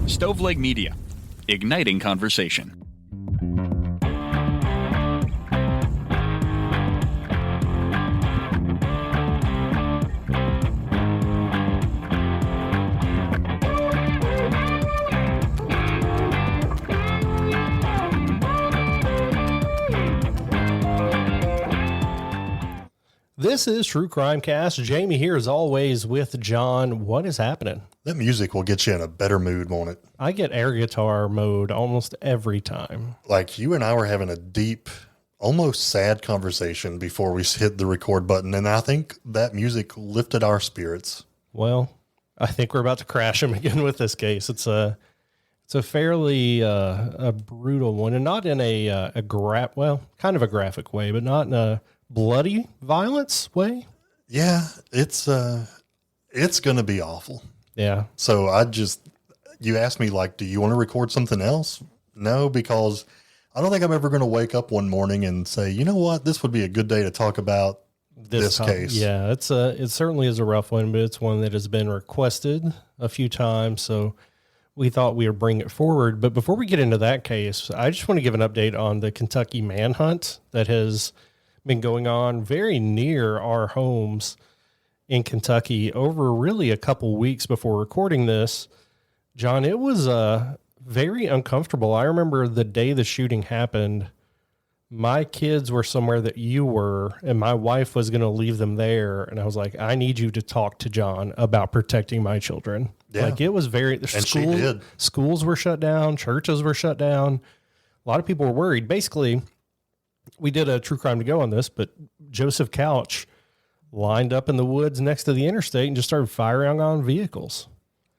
Stoveleg Media, igniting conversation. This is True Crime Cast. Jamie here as always with John. What is happening? That music will get you in a better mood, won't it? I get air guitar mode almost every time. Like you and I were having a deep, almost sad conversation before we hit the record button. And I think that music lifted our spirits. Well, I think we're about to crash them again with this case. It's a fairly a brutal one, and not in kind of a graphic way, but not in a bloody violence way. Yeah, it's going to be awful. Yeah. So you asked me, like, do you want to record something else? No, because I don't think I'm ever going to wake up one morning and say, you know what, this would be a good day to talk about this case. Yeah, it certainly is a rough one, but it's one that has been requested a few times. So we thought we would bring it forward. But before we get into that case, I just want to give an update on the Kentucky manhunt that has been going on very near our homes in Kentucky over really a couple weeks before recording this. John, it was very uncomfortable. I remember the day the shooting happened, my kids were somewhere that you were, and my wife was going to leave them there. And I was like, I need you to talk to John about protecting my children. Yeah. Like it was she did. Schools were shut down. Churches were shut down. A lot of people were worried. Basically, we did a True Crime to Go on this, but Joseph Couch lined up in the woods next to the interstate and just started firing on vehicles.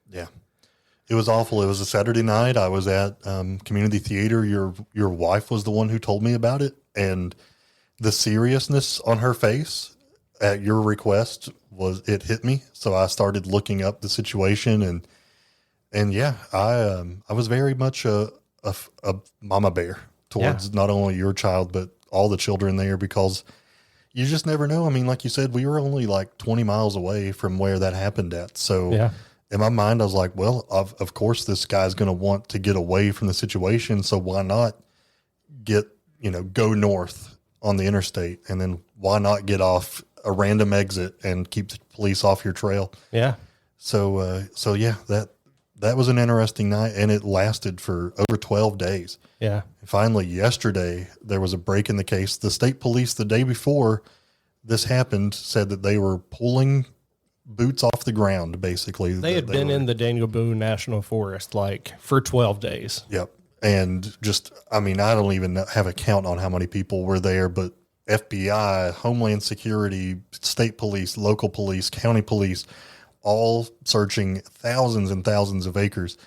Yeah. It was awful. It was a Saturday night. I was at community theater. Your wife was the one who told me about it, and the seriousness on her face at your request it hit me. So I started looking up the situation, and yeah, I was very much a mama bear towards not only your child, but all the children there, because you just never know. I mean, like you said, we were only like 20 miles away from where that happened at. So in my mind, I was like, well, of course this guy's going to want to get away from the situation. So why not go north on the interstate, and then why not get off a random exit and keep the police off your trail? Yeah. So yeah, that was an interesting night, and it lasted for over 12 days. Yeah. Finally, yesterday, there was a break in the case. The state police, the day before this happened, said that they were pulling boots off the ground, basically. They had been in the Daniel Boone National Forest for 12 days. Yep. And I don't even have a count on how many people were there, but FBI, Homeland Security, state police, local police, county police, all searching thousands and thousands of acres.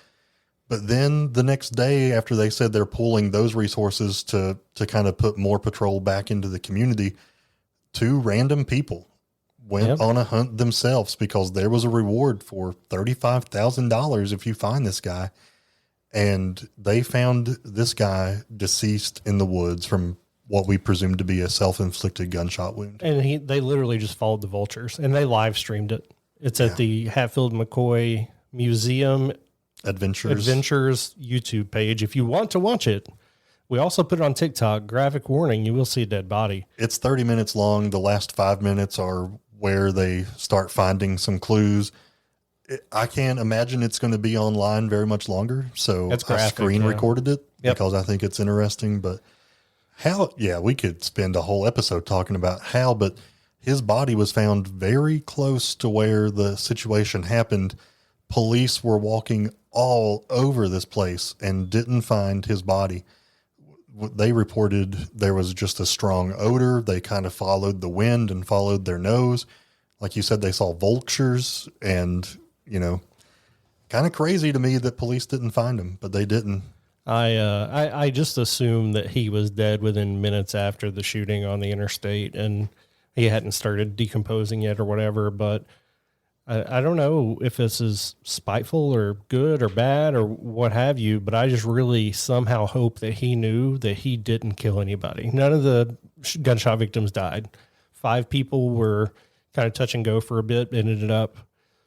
But then the next day, after they said they're pulling those resources to kind of put more patrol back into the community, two random people went on a hunt themselves, because there was a reward for $35,000 if you find this guy. And they found this guy deceased in the woods from what we presume to be a self-inflicted gunshot wound. And they literally just followed the vultures, and they live streamed it. It's at the Hatfield McCoy Museum Adventures YouTube page. If you want to watch it, we also put it on TikTok. Graphic warning, you will see a dead body. It's 30 minutes long. The last 5 minutes are where they start finding some clues. I can't imagine it's going to be online very much longer. So I screen recorded it because I think it's interesting. But we could spend a whole episode talking about how, but his body was found very close to where the situation happened. Police were walking all over this place and didn't find his body. They reported there was just a strong odor. They kind of followed the wind and followed their nose. Like you said, they saw vultures, and, kind of crazy to me that police didn't find him, but they didn't. I just assumed that he was dead within minutes after the shooting on the interstate, and he hadn't started decomposing yet or whatever, but I don't know if this is spiteful or good or bad or what have you, but I just really somehow hope that he knew that he didn't kill anybody. None of the gunshot victims died. 5 people were kind of touch and go for a bit, and ended up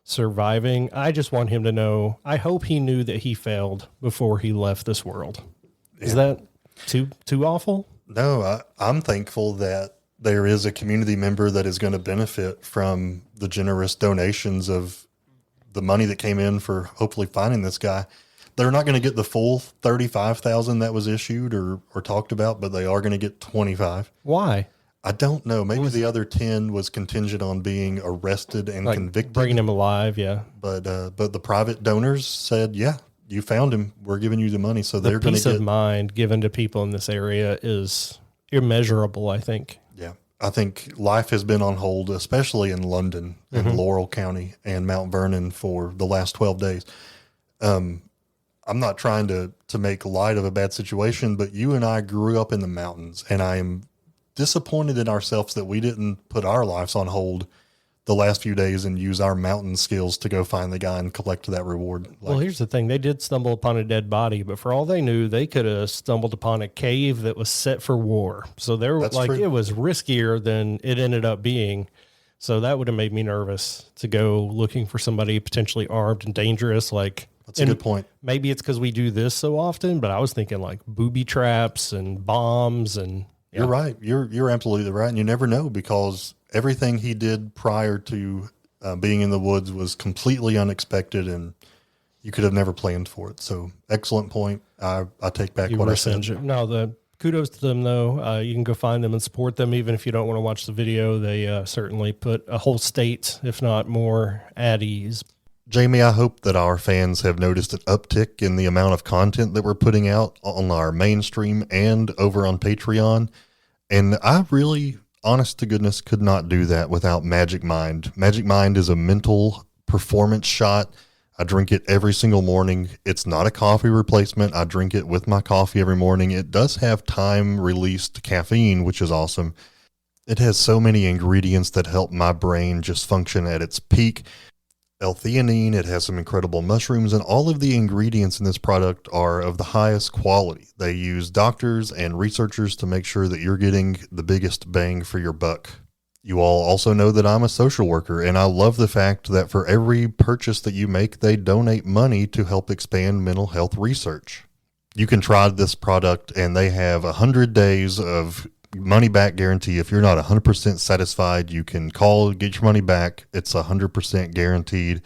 surviving. I just want him to know, I hope he knew that he failed before he left this world. Is that too awful? No, I'm thankful that there is a community member that is going to benefit from the generous donations of the money that came in for hopefully finding this guy. They're not going to get the full 35,000 that was issued or talked about, but they are going to get 25. Why? I don't know. Maybe the other 10 was contingent on being arrested and convicted. Bringing him alive, yeah. But the private donors said, yeah, you found him. We're giving you the money. So they're going to get... peace of mind given to people in this area is immeasurable, I think. Yeah. I think life has been on hold, especially in London and Laurel County and Mount Vernon for the last 12 days. I'm not trying to make light of a bad situation, but you and I grew up in the mountains, and I am disappointed in ourselves that we didn't put our lives on hold the last few days and use our mountain skills to go find the guy and collect that reward. Well, here's the thing. They did stumble upon a dead body, but for all they knew, they could have stumbled upon a cave that was set for war. So they were like, it was riskier than it ended up being. So that would have made me nervous to go looking for somebody potentially armed and dangerous. That's a good point. Maybe it's because we do this so often, but I was thinking like booby traps and bombs and... Yeah. You're right. You're absolutely right. And you never know, because everything he did prior to being in the woods was completely unexpected, and you could have never planned for it. So excellent point. I take back what I said. No, kudos to them though. You can go find them and support them. Even if you don't want to watch the video, they certainly put a whole state, if not more, at ease. Jamie, I hope that our fans have noticed an uptick in the amount of content that we're putting out on our mainstream and over on Patreon. And I really, honest to goodness, could not do that without Magic Mind. Magic Mind is a mental performance shot. I drink it every single morning. It's not a coffee replacement. I drink it with my coffee every morning. It does have time-released caffeine, which is awesome. It has so many ingredients that help my brain just function at its peak. L-theanine, it has some incredible mushrooms, and all of the ingredients in this product are of the highest quality. They use doctors and researchers to make sure that you're getting the biggest bang for your buck. You all also know that I'm a social worker, and I love the fact that for every purchase that you make, they donate money to help expand mental health research. You can try this product, and they have 100 days of money back guarantee. If you're not 100% satisfied, you can call, get your money back. It's 100% guaranteed.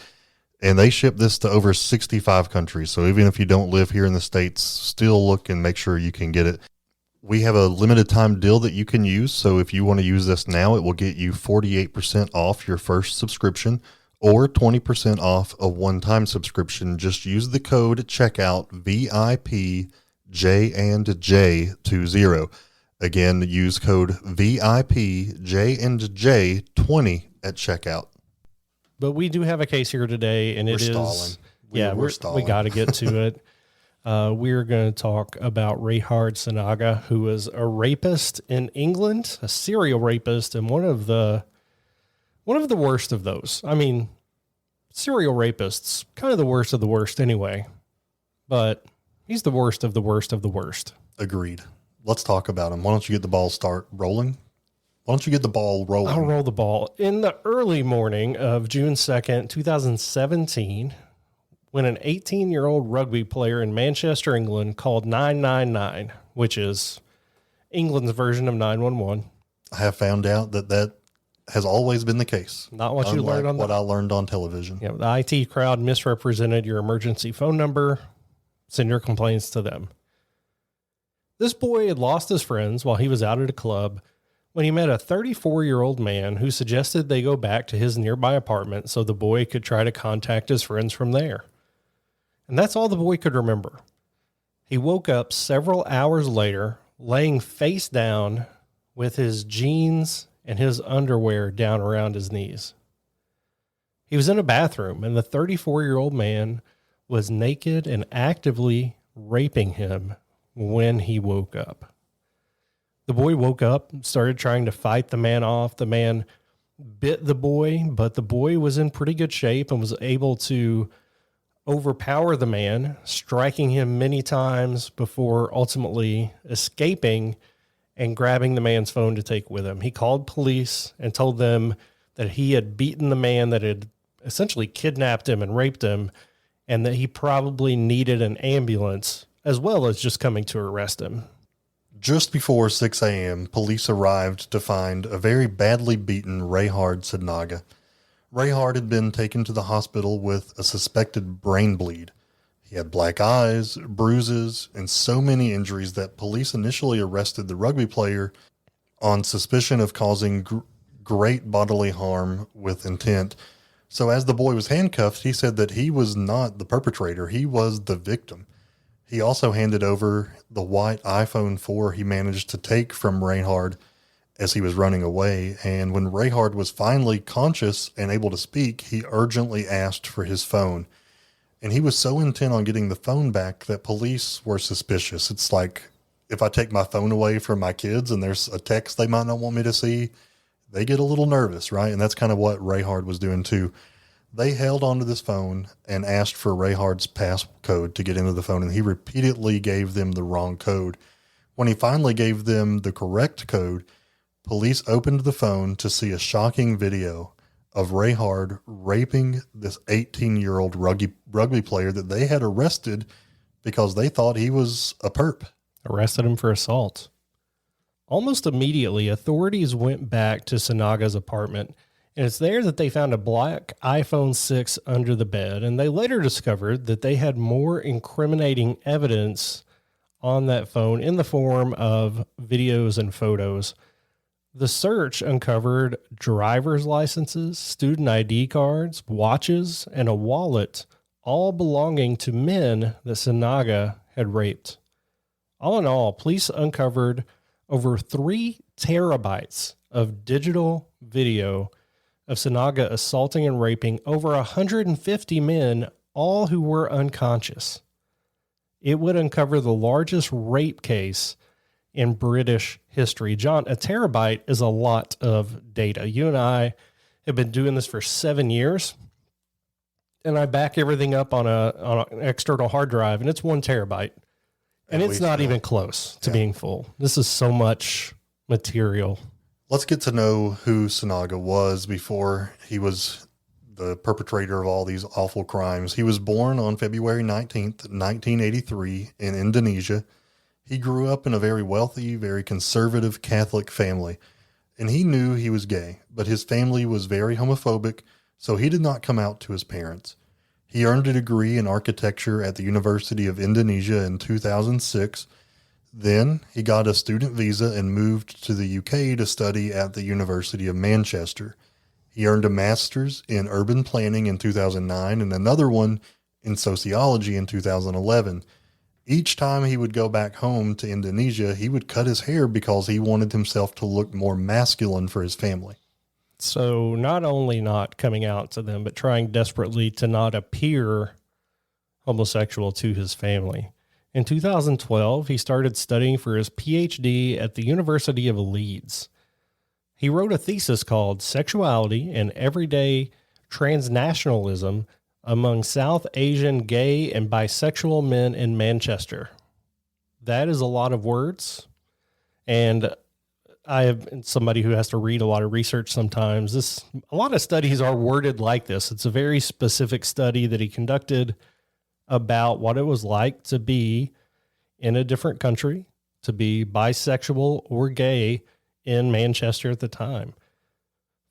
And they ship this to over 65 countries. So even if you don't live here in the States, still look and make sure you can get it. We have a limited time deal that you can use. So if you want to use this now, it will get you 48% off your first subscription or 20% off a one-time subscription. Just use the code checkout VIPJ&J20. Again, use code VIPJ&J20 at checkout. But we do have a case here today, and we're stalling. We're stalling. We got to get to it. We're going to talk about Reynhard Sinaga, who was a rapist in England, a serial rapist, and one of the worst of those. I mean, serial rapists, kind of the worst of the worst anyway, but he's the worst of the worst of the worst. Agreed. Let's talk about him. Why don't you get the ball rolling? Why don't you get the ball rolling? I'll roll the ball. In the early morning of June 2nd, 2017, when an 18-year-old rugby player in Manchester, England called 999, which is England's version of 911. I have found out that has always been the case. Not what you learned on what I learned on television. Yeah, the IT crowd misrepresented your emergency phone number. Send your complaints to them. This boy had lost his friends while he was out at a club when he met a 34-year-old man who suggested they go back to his nearby apartment so the boy could try to contact his friends from there. And that's all the boy could remember. He woke up several hours later, laying face down with his jeans and his underwear down around his knees. He was in a bathroom, and the 34-year-old man was naked and actively raping him when he woke up. The boy woke up, started trying to fight the man off. The man bit the boy, but the boy was in pretty good shape and was able to overpower the man, striking him many times before ultimately escaping and grabbing the man's phone to take with him. He called police and told them that he had beaten the man that had essentially kidnapped him and raped him, and that he probably needed an ambulance as well as just coming to arrest him. Just before 6 a.m., police arrived to find a very badly beaten Reynhard Sinaga. Reynhard had been taken to the hospital with a suspected brain bleed. He had black eyes, bruises, and so many injuries that police initially arrested the rugby player on suspicion of causing great bodily harm with intent. So as the boy was handcuffed, he said that he was not the perpetrator. He was the victim. He also handed over the white iPhone 4 he managed to take from Reynhard as he was running away. And when Reynhard was finally conscious and able to speak, he urgently asked for his phone. And he was so intent on getting the phone back that police were suspicious. It's like, if I take my phone away from my kids and there's a text they might not want me to see, they get a little nervous, right? And that's kind of what Reynhard was doing too. They held onto this phone and asked for Reynhard's passcode to get into the phone, and he repeatedly gave them the wrong code. When he finally gave them the correct code, police opened the phone to see a shocking video of Reynhard raping this 18-year-old rugby player that they had arrested because they thought he was a perp. Arrested him for assault. Almost immediately, authorities went back to Sinaga's apartment, and it's there that they found a black iPhone 6 under the bed, and they later discovered that they had more incriminating evidence on that phone in the form of videos and photos. The search uncovered driver's licenses, student ID cards, watches, and a wallet, all belonging to men that Sinaga had raped. All in all, police uncovered over 3 terabytes of digital video of Sinaga assaulting and raping over 150 men, all who were unconscious. It would uncover the largest rape case in British history. John, a terabyte is a lot of data. You and I have been doing this for 7 years, and I back everything up on an external hard drive, and it's 1 terabyte. And it's not even close to being full. This is so much material. Let's get to know who Sinaga was before he was the perpetrator of all these awful crimes. He was born on February 19th, 1983 in Indonesia. He grew up in a very wealthy, very conservative Catholic family, and he knew he was gay, but his family was very homophobic, so he did not come out to his parents. He earned a degree in architecture at the University of Indonesia in 2006. Then he got a student visa and moved to the UK to study at the University of Manchester. He earned a master's in urban planning in 2009 and another one in sociology in 2011. Each time he would go back home to Indonesia, he would cut his hair because he wanted himself to look more masculine for his family. So not only not coming out to them, but trying desperately to not appear homosexual to his family. In 2012, he started studying for his PhD at the University of Leeds. He wrote a thesis called Sexuality and Everyday Transnationalism Among South Asian Gay and Bisexual Men in Manchester. That is a lot of words, and I have somebody who has to read a lot of research sometimes. A lot of studies are worded like this. It's a very specific study that he conducted about what it was like to be in a different country, to be bisexual or gay in Manchester at the time.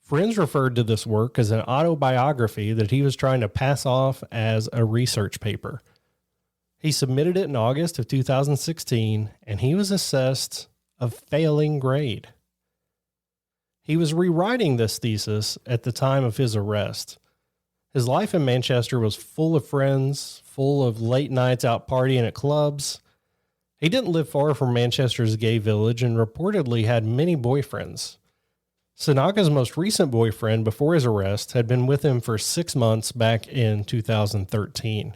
Friends referred to this work as an autobiography that he was trying to pass off as a research paper. He submitted it in August of 2016, and he was assessed a failing grade. He was rewriting this thesis at the time of his arrest. His life in Manchester was full of friends, full of late nights out partying at clubs. He didn't live far from Manchester's gay village and reportedly had many boyfriends. Sinaga's most recent boyfriend before his arrest had been with him for 6 months back in 2013.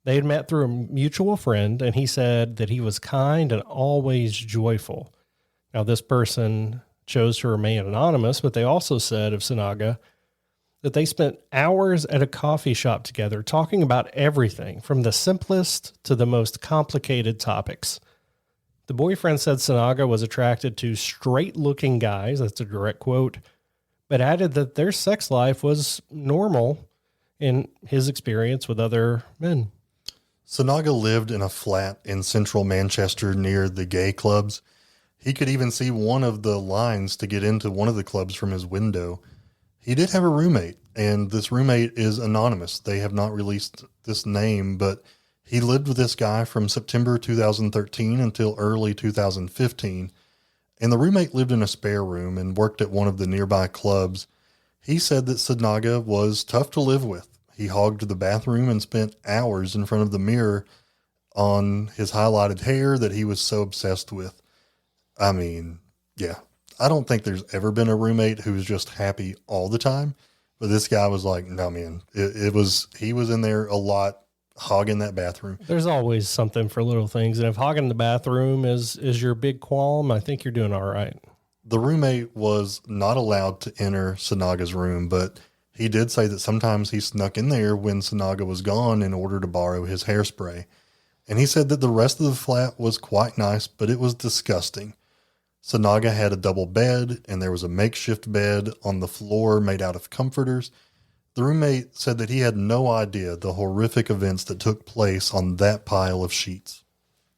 They had met through a mutual friend, and he said that he was kind and always joyful. Now, this person chose to remain anonymous, but they also said of Sinaga that they spent hours at a coffee shop together talking about everything from the simplest to the most complicated topics. The boyfriend said Sinaga was attracted to straight-looking guys, that's a direct quote, but added that their sex life was normal in his experience with other men. Sinaga lived in a flat in central Manchester near the gay clubs. He could even see one of the lines to get into one of the clubs from his window. He did have a roommate, and this roommate is anonymous. They have not released this name, but he lived with this guy from September 2013 until early 2015. And the roommate lived in a spare room and worked at one of the nearby clubs. He said that Sinaga was tough to live with. He hogged the bathroom and spent hours in front of the mirror on his highlighted hair that he was so obsessed with. I mean, yeah, I don't think there's ever been a roommate who's just happy all the time. But this guy was like, no, man, he was in there a lot, hogging that bathroom. There's always something for little things. And if hogging the bathroom is your big qualm, I think you're doing all right. The roommate was not allowed to enter Sinaga's room, but he did say that sometimes he snuck in there when Sinaga was gone in order to borrow his hairspray. And he said that the rest of the flat was quite nice, but it was disgusting. Sinaga had a double bed, and there was a makeshift bed on the floor made out of comforters. The roommate said that he had no idea the horrific events that took place on that pile of sheets.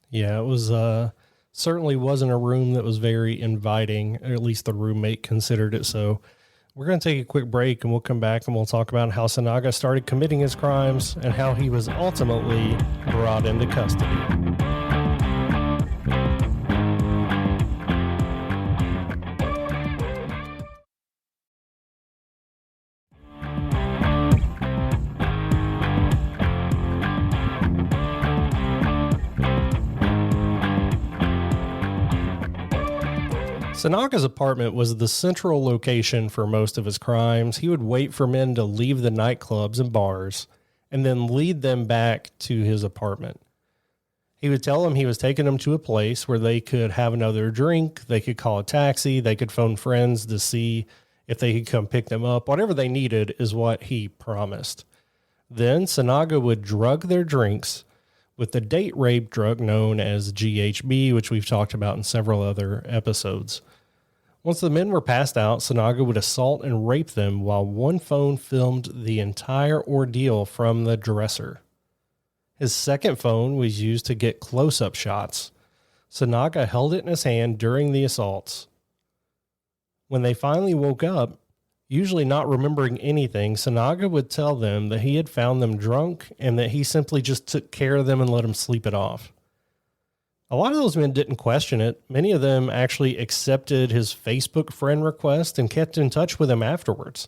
Yeah, it was certainly wasn't a room that was very inviting, or at least the roommate considered it so. We're going to take a quick break, and we'll come back and we'll talk about how Sinaga started committing his crimes and how he was ultimately brought into custody. Sinaga's apartment was the central location for most of his crimes. He would wait for men to leave the nightclubs and bars and then lead them back to his apartment. He would tell them he was taking them to a place where they could have another drink, they could call a taxi, they could phone friends to see if they could come pick them up. Whatever they needed is what he promised. Then Sinaga would drug their drinks with the date rape drug known as GHB, which we've talked about in several other episodes. Once the men were passed out, Sinaga would assault and rape them while one phone filmed the entire ordeal from the dresser. His second phone was used to get close-up shots. Sinaga held it in his hand during the assaults. When they finally woke up, usually not remembering anything, Sinaga would tell them that he had found them drunk and that he simply just took care of them and let them sleep it off. A lot of those men didn't question it. Many of them actually accepted his Facebook friend request and kept in touch with him afterwards.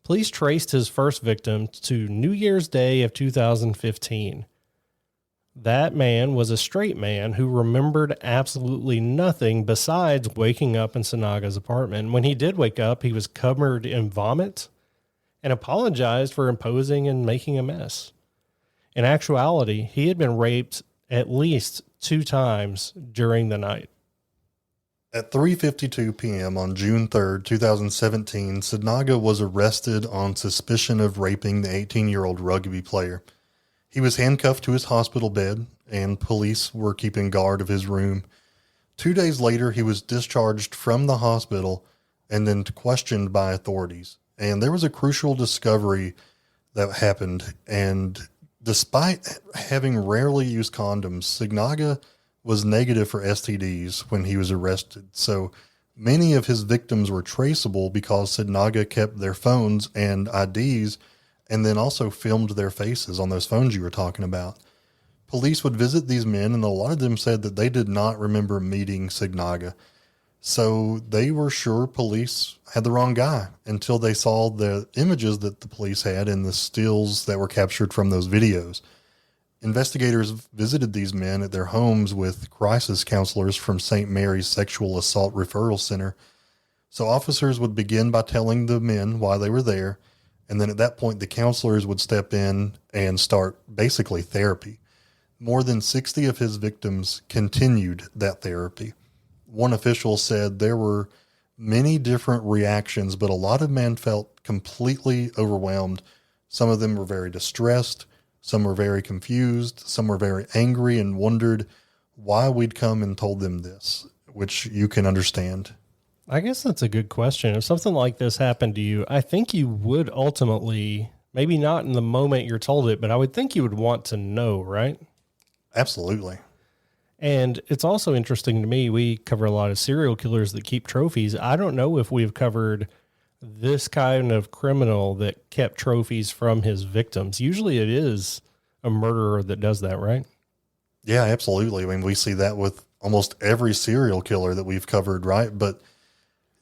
Police traced his first victim to New Year's Day of 2015. That man was a straight man who remembered absolutely nothing besides waking up in Sinaga's apartment. When he did wake up, he was covered in vomit and apologized for imposing and making a mess. In actuality, he had been raped at least 2 times during the night. At 3:52 p.m. on June 3rd, 2017, Sinaga was arrested on suspicion of raping the 18-year-old rugby player. He was handcuffed to his hospital bed, and police were keeping guard of his room. 2 days later, he was discharged from the hospital and then questioned by authorities. And there was a crucial discovery that happened, and despite having rarely used condoms, Sinaga was negative for STDs when he was arrested. So many of his victims were traceable because Sinaga kept their phones and IDs and then also filmed their faces on those phones you were talking about. Police would visit these men, and a lot of them said that they did not remember meeting Sinaga. So they were sure police had the wrong guy until they saw the images that the police had and the stills that were captured from those videos. Investigators visited these men at their homes with crisis counselors from St. Mary's Sexual Assault Referral Center. So officers would begin by telling the men why they were there, and then at that point the counselors would step in and start basically therapy. More than 60 of his victims continued that therapy. One official said there were many different reactions, but a lot of men felt completely overwhelmed. Some of them were very distressed. Some were very confused. Some were very angry and wondered why we'd come and told them this, which you can understand. I guess that's a good question. If something like this happened to you, I think you would ultimately, maybe not in the moment you're told it, but I would think you would want to know, right? Absolutely. And it's also interesting to me, we cover a lot of serial killers that keep trophies. I don't know if we've covered this kind of criminal that kept trophies from his victims. Usually it is a murderer that does that, right? Yeah, absolutely. I mean, we see that with almost every serial killer that we've covered, right? But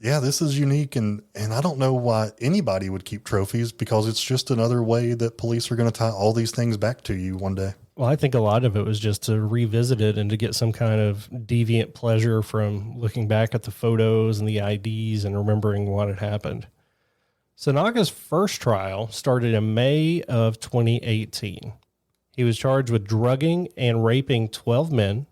yeah, this is unique, and I don't know why anybody would keep trophies, because it's just another way that police are going to tie all these things back to you one day. Well, I think a lot of it was just to revisit it and to get some kind of deviant pleasure from looking back at the photos and the IDs and remembering what had happened. Sinaga's first trial started in May of 2018. He was charged with drugging and raping 12 men.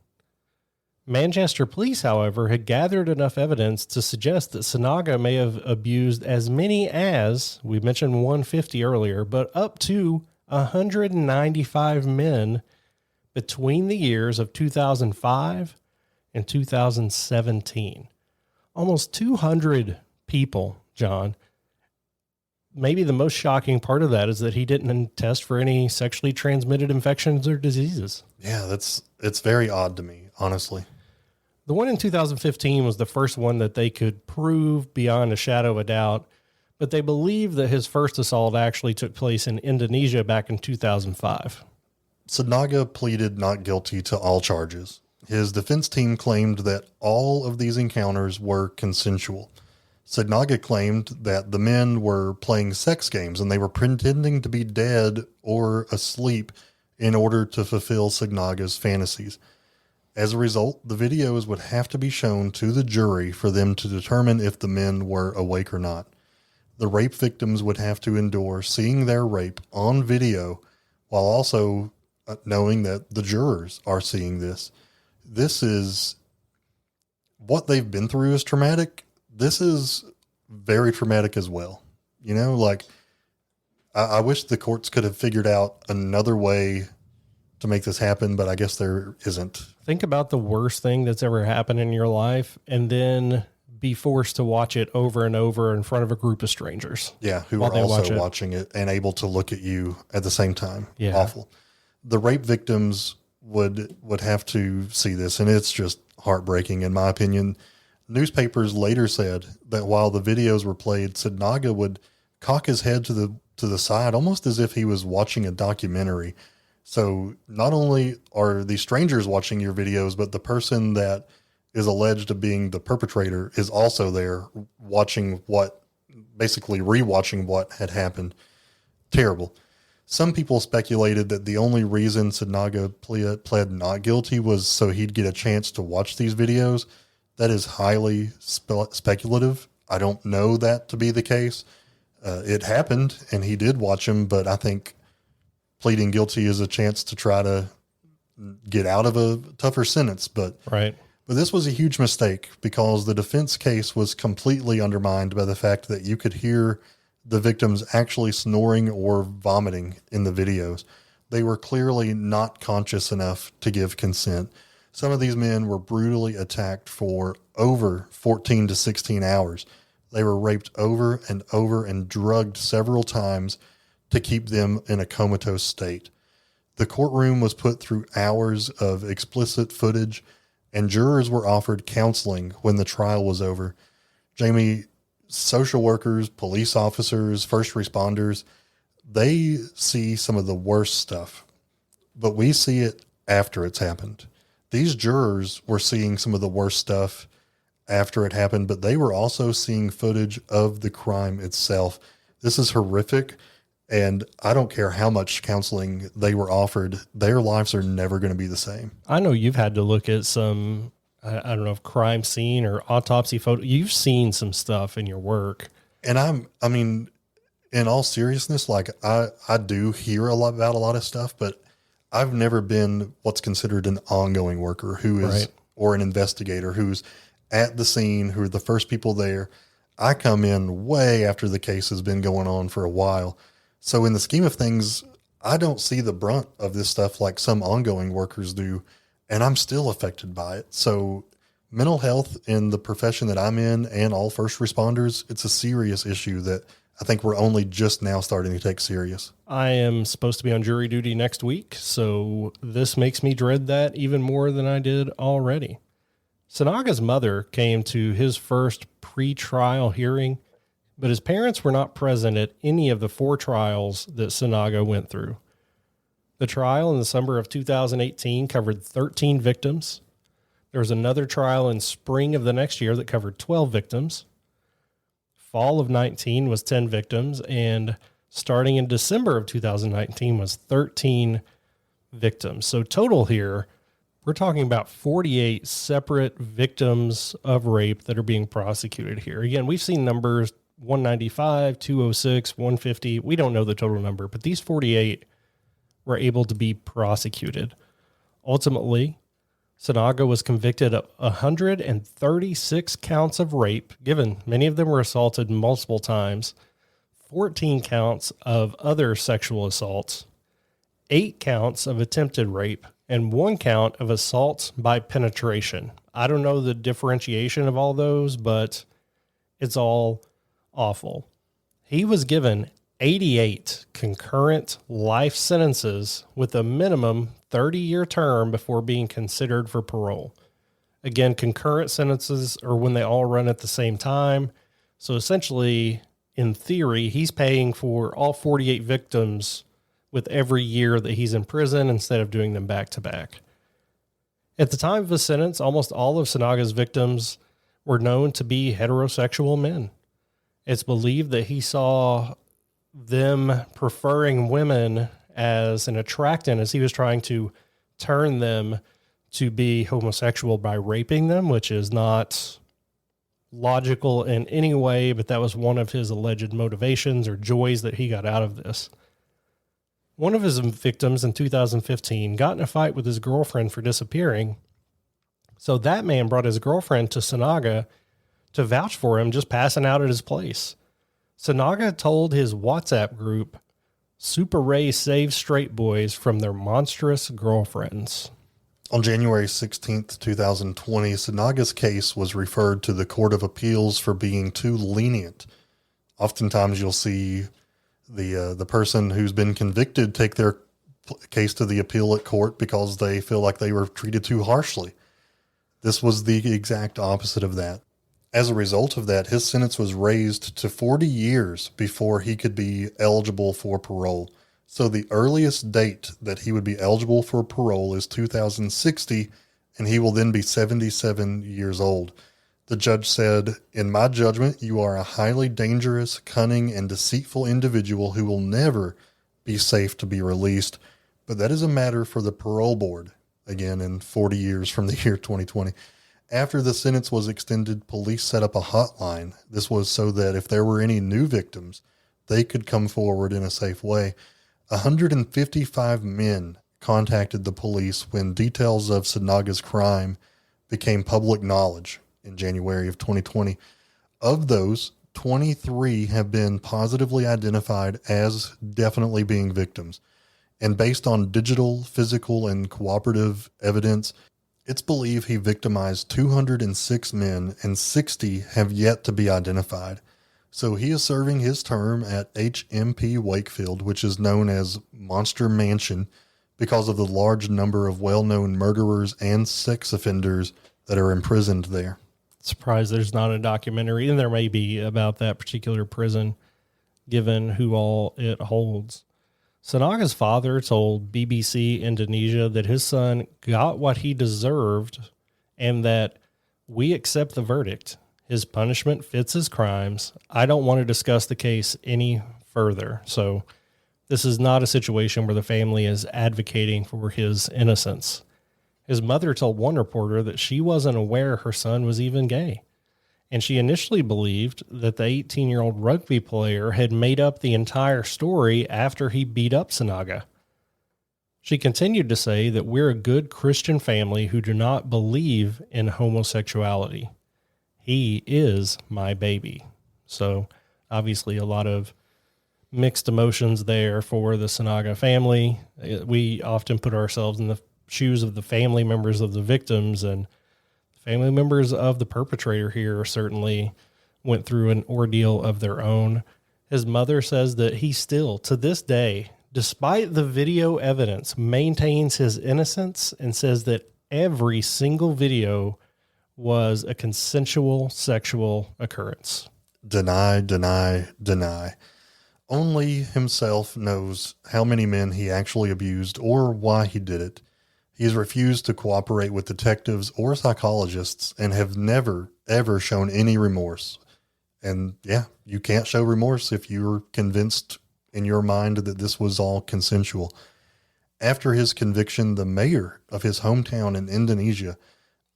Manchester police, however, had gathered enough evidence to suggest that Sinaga may have abused as many as, we mentioned 150 earlier, but up to 195 men between the years of 2005 and 2017. Almost 200 people, John. Maybe the most shocking part of that is that he didn't test for any sexually transmitted infections or diseases. Yeah, it's very odd to me, honestly. The one in 2015 was the first one that they could prove beyond a shadow of a doubt, but they believe that his first assault actually took place in Indonesia back in 2005. Sinaga pleaded not guilty to all charges. His defense team claimed that all of these encounters were consensual. Sinaga claimed that the men were playing sex games and they were pretending to be dead or asleep in order to fulfill Sinaga's fantasies. As a result, the videos would have to be shown to the jury for them to determine if the men were awake or not. The rape victims would have to endure seeing their rape on video while also knowing that the jurors are seeing this. This is what they've been through is traumatic. This is very traumatic as well. You know, like I wish the courts could have figured out another way to make this happen, but I guess there isn't. Think about the worst thing that's ever happened in your life and then be forced to watch it over and over in front of a group of strangers. Yeah, who are also watching it and able to look at you at the same time. Yeah. Awful. The rape victims would have to see this, and it's just heartbreaking in my opinion. Newspapers later said that while the videos were played, Sinaga would cock his head to the side almost as if he was watching a documentary. So not only are these strangers watching your videos, but the person that is alleged of being the perpetrator is also there watching basically rewatching what had happened. Terrible. Some people speculated that the only reason Sinaga pled not guilty was so he'd get a chance to watch these videos. That is highly speculative. I don't know that to be the case. It happened and he did watch them, but I think pleading guilty is a chance to try to get out of a tougher sentence. But this was a huge mistake because the defense case was completely undermined by the fact that you could hear the victims actually snoring or vomiting in the videos. They were clearly not conscious enough to give consent. Some of these men were brutally attacked for over 14 to 16 hours. They were raped over and over and drugged several times to keep them in a comatose state. The courtroom was put through hours of explicit footage, and jurors were offered counseling when the trial was over. Jamie, social workers, police officers, first responders, they see some of the worst stuff, but we see it after it's happened. These jurors were seeing some of the worst stuff after it happened, but they were also seeing footage of the crime itself. This is horrific. And I don't care how much counseling they were offered, their lives are never going to be the same. I know you've had to look at some, I don't know, if crime scene or autopsy photo. You've seen some stuff in your work. And I mean, in all seriousness, like I do hear about a lot of stuff, but I've never been what's considered an ongoing worker who is, or an investigator who's at the scene, who are the first people there. I come in way after the case has been going on for a while. So in the scheme of things, I don't see the brunt of this stuff like some ongoing workers do, and I'm still affected by it. So Mental health in the profession that I'm in and all first responders, it's a serious issue that I think we're only just now starting to take serious. I am supposed to be on jury duty next week, so this makes me dread that even more than I did already. Sinaga's mother came to his first pre-trial hearing, but his parents were not present at any of the 4 trials that Sinaga went through. The trial in the summer of 2018 covered 13 victims. There was another trial in spring of the next year that covered 12 victims. Fall of 19 was 10 victims, and starting in December of 2019 was 13 victims. So total here, we're talking about 48 separate victims of rape that are being prosecuted here. Again, we've seen numbers 195, 206, 150. We don't know the total number, but these 48 were able to be prosecuted. Ultimately, Sinaga was convicted of 136 counts of rape, given many of them were assaulted multiple times, 14 counts of other sexual assaults, 8 counts of attempted rape, and 1 count of assault by penetration. I don't know the differentiation of all those, but it's all awful. He was given 88 concurrent life sentences with a minimum 30-year term before being considered for parole. Again, concurrent sentences are when they all run at the same time. So essentially, in theory, he's paying for all 48 victims with every year that he's in prison instead of doing them back to back. At the time of his sentence, almost all of Sinaga's victims were known to be heterosexual men. It's believed that he saw them preferring women as an attractant as he was trying to turn them to be homosexual by raping them, which is not logical in any way, but that was one of his alleged motivations or joys that he got out of this. One of his victims in 2015 got in a fight with his girlfriend for disappearing. So that man brought his girlfriend to Sinaga to vouch for him, just passing out at his place. Sinaga told his WhatsApp group, Super Ray saves straight boys from their monstrous girlfriends. On January 16th, 2020, Sinaga's case was referred to the Court of Appeals for being too lenient. Oftentimes you'll see the person who's been convicted take their case to the appellate court because they feel like they were treated too harshly. This was the exact opposite of that. As a result of that, his sentence was raised to 40 years before he could be eligible for parole. So the earliest date that he would be eligible for parole is 2060, and he will then be 77 years old. The judge said, "In my judgment, you are a highly dangerous, cunning, and deceitful individual who will never be safe to be released. But that is a matter for the parole board." Again, in 40 years from the year 2020. After the sentence was extended, police set up a hotline. This was so that if there were any new victims, they could come forward in a safe way. 155 men contacted the police when details of Sinaga's crime became public knowledge in January of 2020. Of those, 23 have been positively identified as definitely being victims. And based on digital, physical, and cooperative evidence, it's believed he victimized 206 men and 60 have yet to be identified. So he is serving his term at HMP Wakefield, which is known as Monster Mansion, because of the large number of well-known murderers and sex offenders that are imprisoned there. Surprised there's not a documentary, and there may be, about that particular prison, given who all it holds. Sinaga's father told BBC Indonesia that his son got what he deserved and that we accept the verdict. His punishment fits his crimes. I don't want to discuss the case any further. So this is not a situation where the family is advocating for his innocence. His mother told one reporter that she wasn't aware her son was even gay. And she initially believed that the 18-year-old rugby player had made up the entire story after he beat up Sinaga. She continued to say that we're a good Christian family who do not believe in homosexuality. He is my baby. So obviously a lot of mixed emotions there for the Sinaga family. We often put ourselves in the shoes of the family members of the victims, and the family members of the perpetrator here certainly went through an ordeal of their own. His mother says that he still, to this day, despite the video evidence, maintains his innocence and says that every single video was a consensual sexual occurrence. Deny, deny, deny. Only himself knows how many men he actually abused or why he did it. He has refused to cooperate with detectives or psychologists and have never, ever shown any remorse. And yeah, you can't show remorse if you're convinced in your mind that this was all consensual. After his conviction, the mayor of his hometown in Indonesia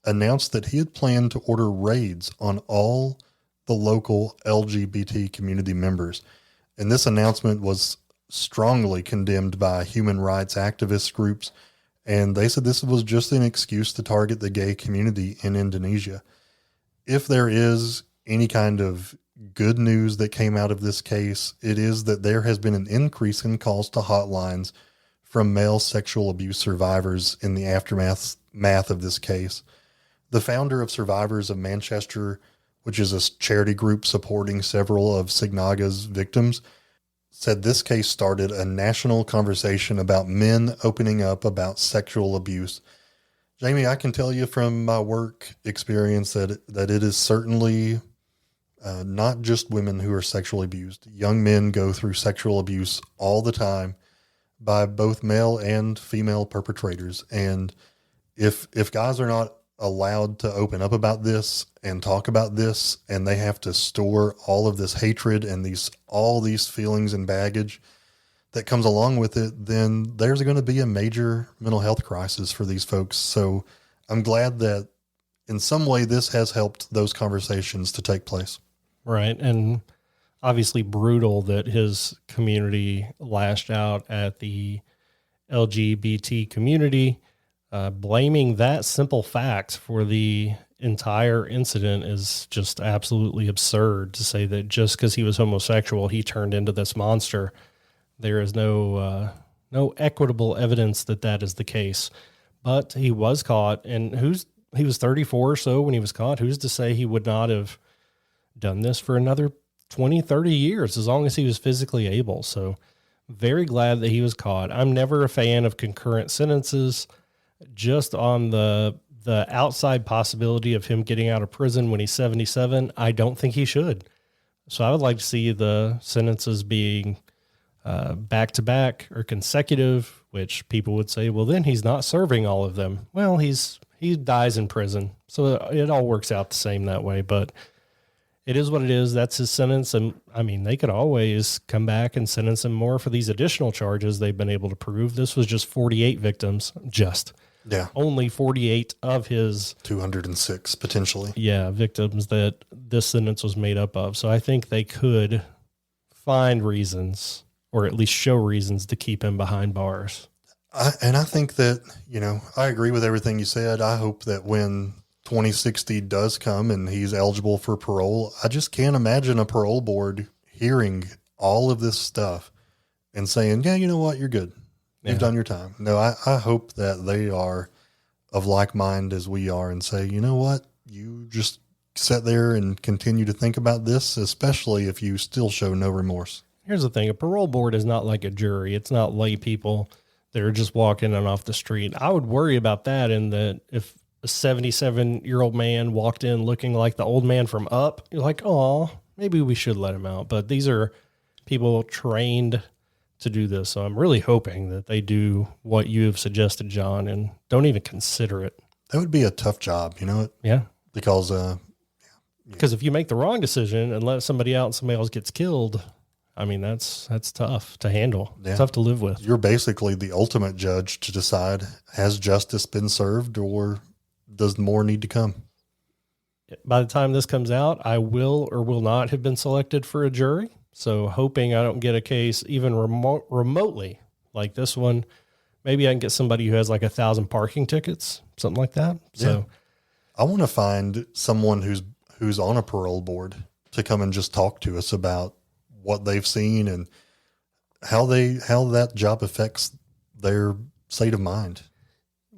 announced that he had planned to order raids on all the local LGBT community members. And this announcement was strongly condemned by human rights activist groups. And they said this was just an excuse to target the gay community in Indonesia. If there is any kind of good news that came out of this case, it is that there has been an increase in calls to hotlines from male sexual abuse survivors in the aftermath of this case. The founder of Survivors of Manchester, which is a charity group supporting several of Sinaga's victims, said this case started a national conversation about men opening up about sexual abuse. Jamie, I can tell you from my work experience that it is certainly not just women who are sexually abused. Young men go through sexual abuse all the time by both male and female perpetrators. And if guys are not allowed to open up about this and talk about this, and they have to store all of this hatred and all these feelings and baggage that comes along with it, then there's going to be a major mental health crisis for these folks. So I'm glad that in some way this has helped those conversations to take place. Right. And obviously brutal that his community lashed out at the LGBT community. Blaming that simple fact for the entire incident is just absolutely absurd, to say that just because he was homosexual, he turned into this monster. There is no equitable evidence that that is the case, but he was caught, and he was 34 or so when he was caught. Who's to say he would not have done this for another 20, 30 years, as long as he was physically able. So very glad that he was caught. I'm never a fan of concurrent sentences. Just on the outside possibility of him getting out of prison when he's 77, I don't think he should. So I would like to see the sentences being back-to-back or consecutive, which people would say, well, then he's not serving all of them. Well, he dies in prison, so it all works out the same that way. But it is what it is. That's his sentence. And I mean, they could always come back and sentence him more for these additional charges they've been able to prove. This was just 48 victims, only 48 of his 206 potentially. Yeah, victims that this sentence was made up of. So I think they could find reasons, or at least show reasons, to keep him behind bars. I think that, I agree with everything you said. I hope that when 2060 does come and he's eligible for parole, I just can't imagine a parole board hearing all of this stuff and saying, yeah, you know what, you're good. You've done your time. No, I hope that they are of like mind as we are and say, you know what, you just sit there and continue to think about this, especially if you still show no remorse. Here's the thing. A parole board is not like a jury. It's not lay people that are just walking in off the street. I would worry about that, in that if a 77-year-old man walked in looking like the old man from Up, you're like, oh, maybe we should let him out. But these are people trained to do this. So I'm really hoping that they do what you have suggested, John, and don't even consider it. That would be a tough job, Yeah. Because if you make the wrong decision and let somebody out and somebody else gets killed, I mean, that's tough to handle. Yeah. Tough to live with. You're basically the ultimate judge to decide, has justice been served or does more need to come? By the time this comes out, I will or will not have been selected for a jury. So hoping I don't get a case even remotely like this one. Maybe I can get somebody who has like 1,000 parking tickets, something like that. So I want to find someone who's on a parole board to come and just talk to us about what they've seen and how that job affects their state of mind.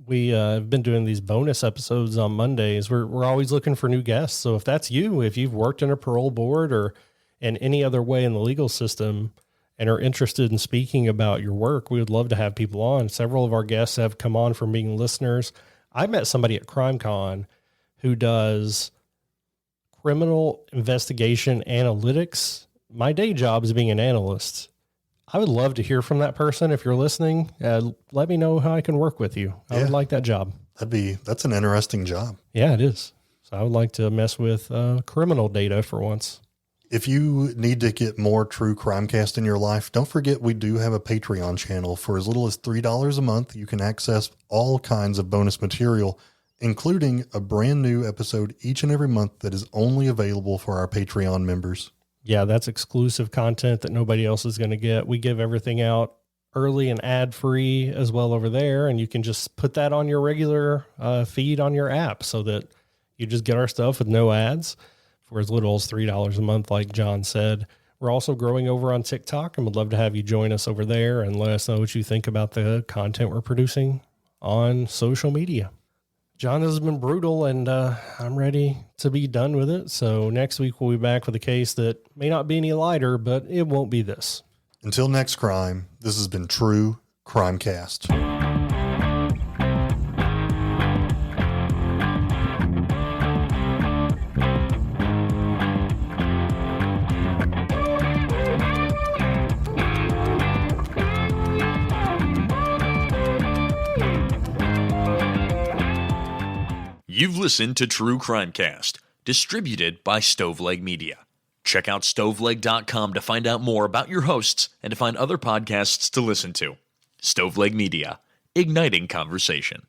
We have been doing these bonus episodes on Mondays. We're always looking for new guests. So if that's you, if you've worked in a parole board or in any other way in the legal system and are interested in speaking about your work, we would love to have people on. Several of our guests have come on from being listeners. I met somebody at CrimeCon who does criminal investigation analytics. My day job is being an analyst. I would love to hear from that person. If you're listening, let me know how I can work with you. I would like that job. That's an interesting job. Yeah, it is. So I would like to mess with criminal data for once. If you need to get more true Crimecast in your life, don't forget we do have a Patreon channel. For as little as $3 a month, you can access all kinds of bonus material, including a brand new episode each and every month that is only available for our Patreon members. Yeah, that's exclusive content that nobody else is going to get. We give everything out early and ad-free as well over there, and you can just put that on your regular feed on your app so that you just get our stuff with no ads for as little as $3 a month, like John said. We're also growing over on TikTok, and would love to have you join us over there and let us know what you think about the content we're producing on social media. John, this has been brutal, and I'm ready to be done with it. So next week we'll be back with a case that may not be any lighter, but it won't be this. Until next crime, this has been True Crimecast. You've listened to True Crimecast, distributed by Stoveleg Media. Check out stoveleg.com to find out more about your hosts and to find other podcasts to listen to. Stoveleg Media, igniting conversation.